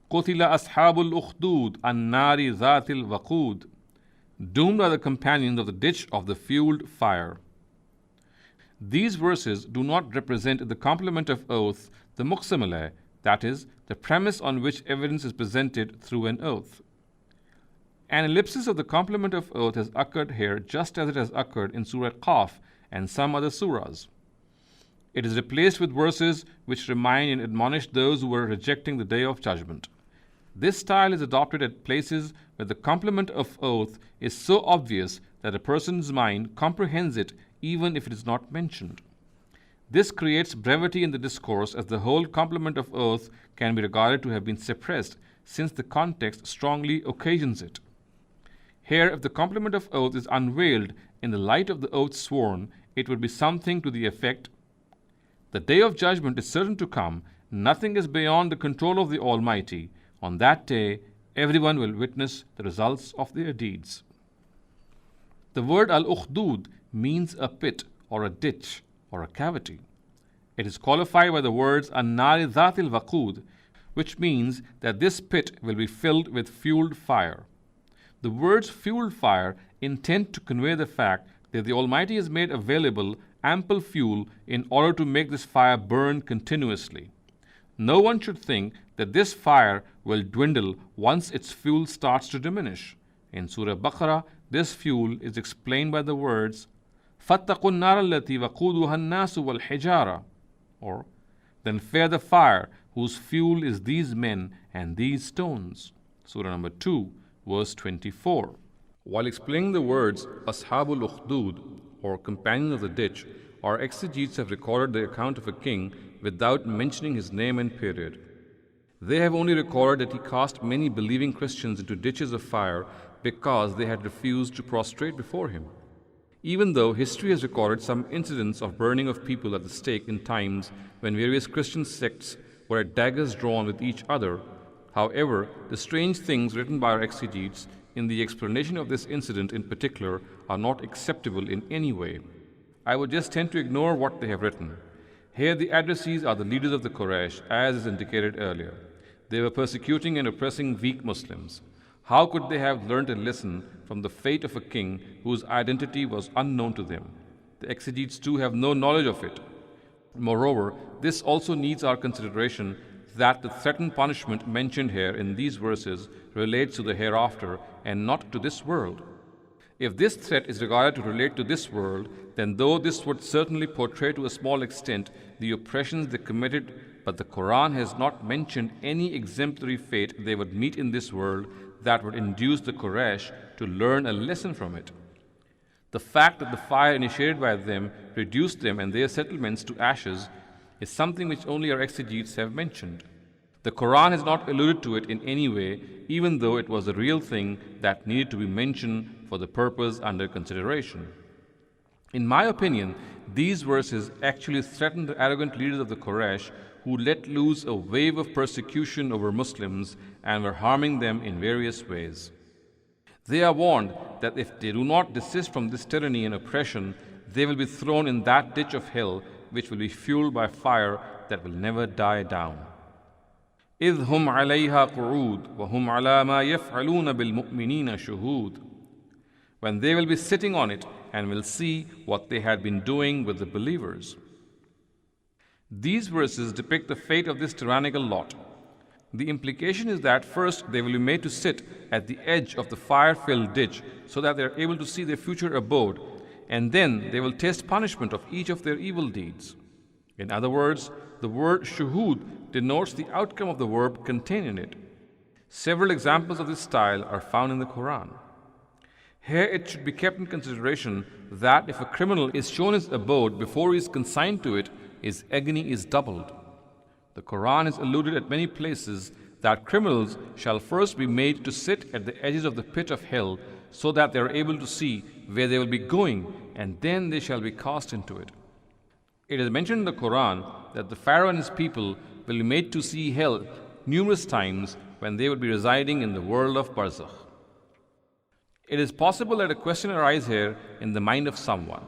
قُتِلَ أَصْحَابُ الْأُخْدُودِ النَّارِ ذَاتِ الْوَقُودِ. Doomed are the companions of the ditch of the fueled fire. These verses do not represent the complement of oath, the muqsam alayh, that is, the premise on which evidence is presented through an oath. An ellipsis of the complement of oath has occurred here just as it has occurred in Surah Qaf and some other surahs. It is replaced with verses which remind and admonish those who are rejecting the Day of Judgment. This style is adopted at places where the complement of oath is so obvious that a person's mind comprehends it even if it is not mentioned. This creates brevity in the discourse, as the whole complement of oath can be regarded to have been suppressed since the context strongly occasions it. Here, if the complement of oath is unveiled in the light of the oath sworn, it would be something to the effect, "The day of judgment is certain to come. Nothing is beyond the control of the Almighty. On that day, everyone will witness the results of their deeds." The word al-ukhdud means a pit or a ditch or a cavity. It is qualified by the words an-nari dhatil waqud, which means that this pit will be filled with fueled fire. The words fueled fire intend to convey the fact that the Almighty has made available ample fuel in order to make this fire burn continuously. No one should think that this fire will dwindle once its fuel starts to diminish. In Surah Baqarah, this fuel is explained by the words فَاتَّقُوا النَّارَ الَّتِي وَقُودُهَا النَّاسُ وَالْحِجَارَةُ, or then fear the fire whose fuel is these men and these stones. Surah number 2, verse 24. While explaining the words Ashabul Ukhdud, or companions of the ditch, our exegetes have recorded the account of a king without mentioning his name and period. They have only recorded that he cast many believing Christians into ditches of fire because they had refused to prostrate before him. Even though history has recorded some incidents of burning of people at the stake in times when various Christian sects were at daggers drawn with each other, however, the strange things written by our exegetes in the explanation of this incident in particular are not acceptable in any way. I would just tend to ignore what they have written. Here the addressees are the leaders of the Quraysh, as is indicated earlier. They were persecuting and oppressing weak Muslims. How could they have learned a lesson from the fate of a king whose identity was unknown to them? The exegetes too have no knowledge of it. Moreover, this also needs our consideration that the threatened punishment mentioned here in these verses relates to the hereafter and not to this world. If this threat is regarded to relate to this world, then though this would certainly portray to a small extent the oppressions they committed, but the Qur'an has not mentioned any exemplary fate they would meet in this world that would induce the Quraysh to learn a lesson from it. The fact that the fire initiated by them reduced them and their settlements to ashes is something which only our exegetes have mentioned. The Qur'an has not alluded to it in any way, even though it was a real thing that needed to be mentioned for the purpose under consideration. In my opinion, these verses actually threaten the arrogant leaders of the Quraysh who let loose a wave of persecution over Muslims and were harming them in various ways. They are warned that if they do not desist from this tyranny and oppression, they will be thrown in that ditch of hell which will be fueled by fire that will never die down. إِذْ هُمْ عَلَيْهَا قُعُودٌ وَهُمْ عَلَى مَا يَفْعَلُونَ بِالْمُؤْمِنِينَ شُهُودٌ. When they will be sitting on it and will see what they had been doing with the believers. These verses depict the fate of this tyrannical lot. The implication is that first they will be made to sit at the edge of the fire-filled ditch so that they are able to see their future abode, and then they will taste punishment of each of their evil deeds. In other words, the word shuhud denotes the outcome of the verb contained in it. Several examples of this style are found in the Qur'an. Here it should be kept in consideration that if a criminal is shown his abode before he is consigned to it, his agony is doubled. The Qur'an has alluded at many places that criminals shall first be made to sit at the edges of the pit of hell so that they are able to see where they will be going, and then they shall be cast into it. It is mentioned in the Qur'an that the Pharaoh and his people will be made to see hell numerous times when they will be residing in the world of Barzakh. It is possible that a question arises here in the mind of someone.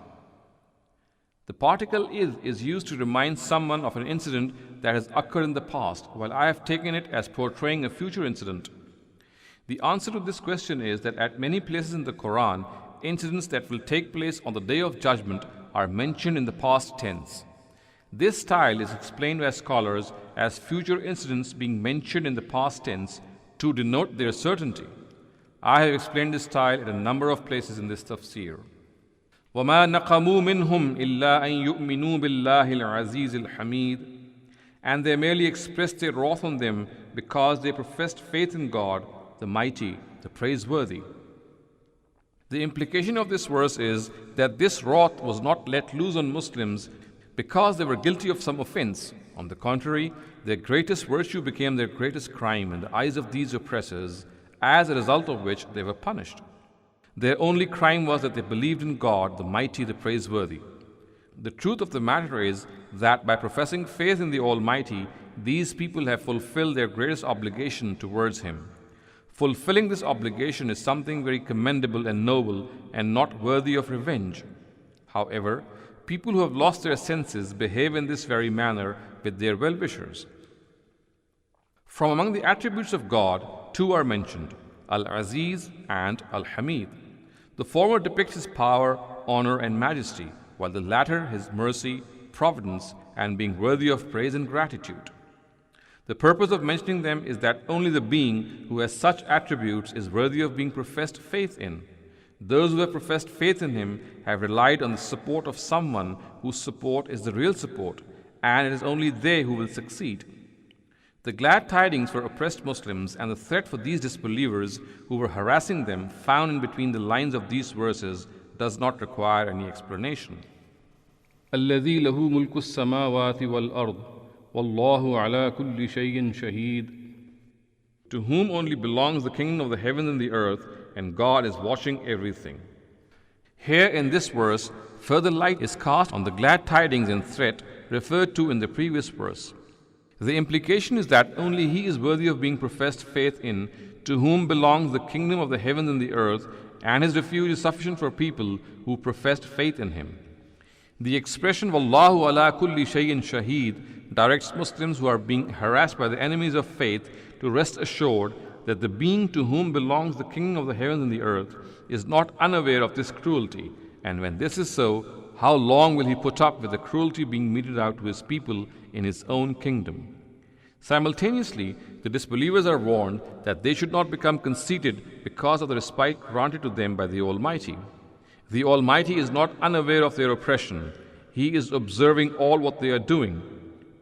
The particle is used to remind someone of an incident that has occurred in the past, while I have taken it as portraying a future incident. The answer to this question is that at many places in the Qur'an, incidents that will take place on the Day of Judgment are mentioned in the past tense. This style is explained by scholars as future incidents being mentioned in the past tense to denote their certainty. I have explained this style at a number of places in this tafsir. وَمَا نَقَمُوا مِنْهُمْ إِلَّا أَن يُؤْمِنُوا بِاللَّهِ الْعَزِيزِ الْحَمِيدِ. And they merely expressed their wrath on them because they professed faith in God, the Mighty, the Praiseworthy. The implication of this verse is that this wrath was not let loose on Muslims because they were guilty of some offense. On the contrary, their greatest virtue became their greatest crime in the eyes of these oppressors, as a result of which they were punished. Their only crime was that they believed in God, the Mighty, the Praiseworthy. The truth of the matter is that by professing faith in the Almighty, these people have fulfilled their greatest obligation towards Him. Fulfilling this obligation is something very commendable and noble and not worthy of revenge. However, people who have lost their senses behave in this very manner with their well-wishers. From among the attributes of God, two are mentioned, Al-Aziz and Al-Hamid. The former depicts His power, honor, and majesty, while the latter His mercy, providence, and being worthy of praise and gratitude. The purpose of mentioning them is that only the being who has such attributes is worthy of being professed faith in. Those who have professed faith in Him have relied on the support of someone whose support is the real support, and it is only they who will succeed. The glad tidings for oppressed Muslims and the threat for these disbelievers who were harassing them found in between the lines of these verses does not require any explanation. الذي له ملك السماوات والأرض والله على كل شيء شهيد. To whom only belongs the kingdom of the heavens and the earth, and God is watching everything. Here in this verse, further light is cast on the glad tidings and threat referred to in the previous verse. The implication is that only He is worthy of being professed faith in, to whom belongs the kingdom of the heavens and the earth, and His refuge is sufficient for people who professed faith in Him. The expression Wallahu ala kulli shay'in shaheed directs Muslims who are being harassed by the enemies of faith to rest assured that the being to whom belongs the kingdom of the heavens and the earth is not unaware of this cruelty, and when this is so, how long will He put up with the cruelty being meted out to His people in His own kingdom? Simultaneously, the disbelievers are warned that they should not become conceited because of the respite granted to them by the Almighty. The Almighty is not unaware of their oppression. He is observing all what they are doing.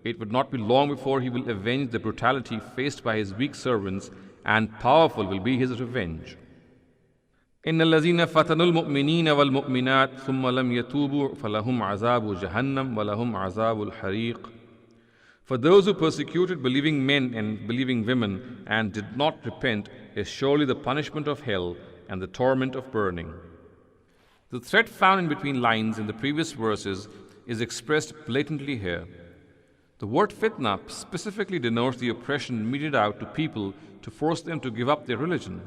It would not be long before He will avenge the brutality faced by His weak servants, and powerful will be His revenge. إن الذين فتنوا المؤمنين والمؤمنات ثم لم يتوبوا فلهم عذاب جهنم ولهم عذاب الحريق. For those who persecuted believing men and believing women and did not repent is surely the punishment of hell and the torment of burning. The threat found in between lines in the previous verses is expressed blatantly here. The word fitna specifically denotes the oppression meted out to people to force them to give up their religion.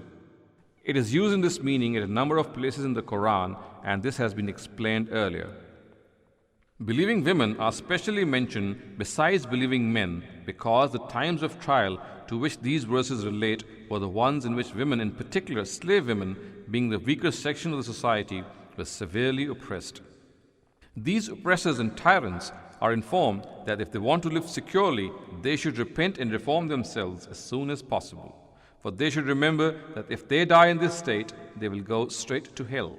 It is used in this meaning at a number of places in the Qur'an, and this has been explained earlier. Believing women are specially mentioned besides believing men because the times of trial to which these verses relate were the ones in which women, in particular slave women, being the weaker section of the society, were severely oppressed. These oppressors and tyrants are informed that if they want to live securely, they should repent and reform themselves as soon as possible. For they should remember that if they die in this state, they will go straight to hell.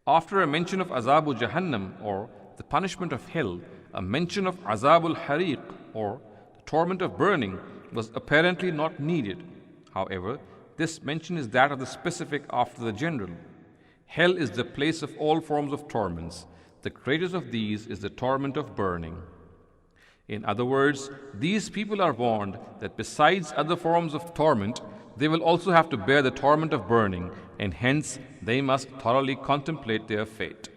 After a mention of Azabu Jahannam, or the punishment of hell, a mention of Azabul Hariq, or the torment of burning, was apparently not needed. However, this mention is that of the specific after the general. Hell is the place of all forms of torments. The greatest of these is the torment of burning. In other words, these people are warned that besides other forms of torment, they will also have to bear the torment of burning, and hence they must thoroughly contemplate their fate.